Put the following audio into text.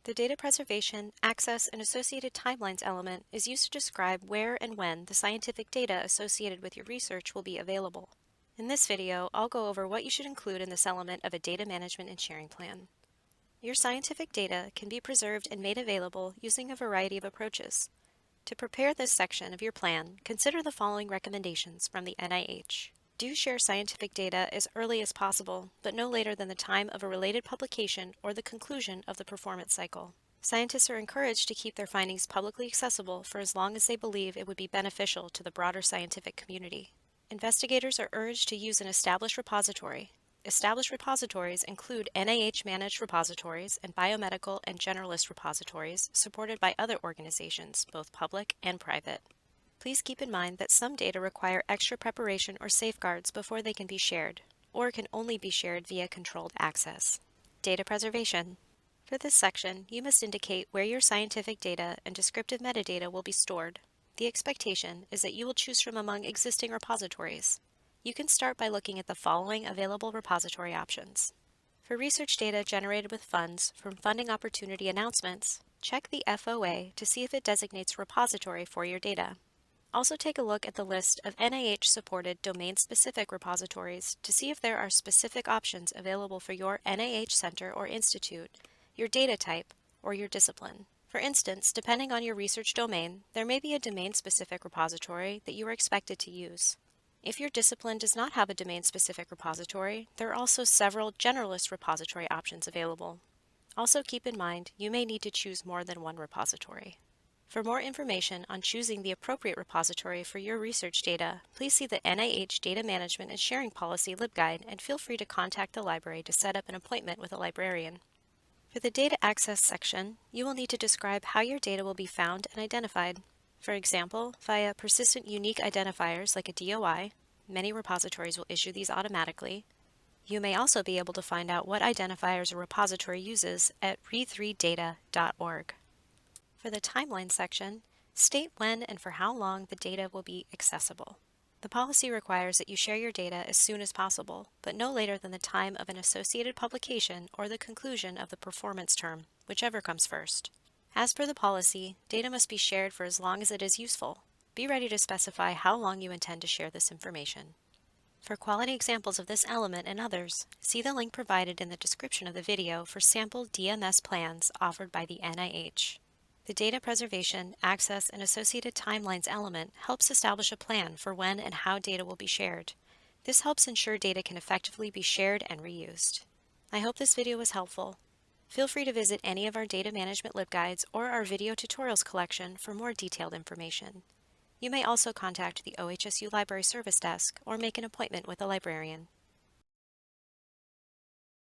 The data preservation, access, and associated timelines element is used to describe where and when the scientific data associated with your research will be available. In this video, I'll go over what you should include in this element of a data management and sharing plan. Your scientific data can be preserved and made available using a variety of approaches. To prepare this section of your plan, consider the following recommendations from the NIH. Do share scientific data as early as possible, but no later than the time of a related publication or the conclusion of the performance cycle. Scientists are encouraged to keep their findings publicly accessible for as long as they believe it would be beneficial to the broader scientific community. Investigators are urged to use an established repository. Established repositories include NIH-managed repositories and biomedical and generalist repositories supported by other organizations, both public and private. Please keep in mind that some data require extra preparation or safeguards before they can be shared, or can only be shared via controlled access. Data preservation. For this section, you must indicate where your scientific data and descriptive metadata will be stored. The expectation is that you will choose from among existing repositories. You can start by looking at the following available repository options. For research data generated with funds from funding opportunity announcements, check the FOA to see if it designates a repository for your data. Also take a look at the list of NIH-supported domain-specific repositories to see if there are specific options available for your NIH center or institute, your data type, or your discipline. For instance, depending on your research domain, there may be a domain-specific repository that you are expected to use. If your discipline does not have a domain-specific repository, there are also several generalist repository options available. Also keep in mind, you may need to choose more than one repository. For more information on choosing the appropriate repository for your research data, please see the NIH Data Management and Sharing Policy LibGuide and feel free to contact the library to set up an appointment with a librarian. For the data access section, you will need to describe how your data will be found and identified. For example, via persistent unique identifiers like a DOI, many repositories will issue these automatically. You may also be able to find out what identifiers a repository uses at re3data.org. For the timeline section, state when and for how long the data will be accessible. The policy requires that you share your data as soon as possible, but no later than the time of an associated publication or the conclusion of the performance term, whichever comes first. As per the policy, data must be shared for as long as it is useful. Be ready to specify how long you intend to share this information. For quality examples of this element and others, see the link provided in the description of the video for sample DMS plans offered by the NIH. The data preservation, access, and associated timelines element helps establish a plan for when and how data will be shared. This helps ensure data can effectively be shared and reused. I hope this video was helpful. Feel free to visit any of our data management LibGuides or our video tutorials collection for more detailed information. You may also contact the OHSU Library Service Desk or make an appointment with a librarian.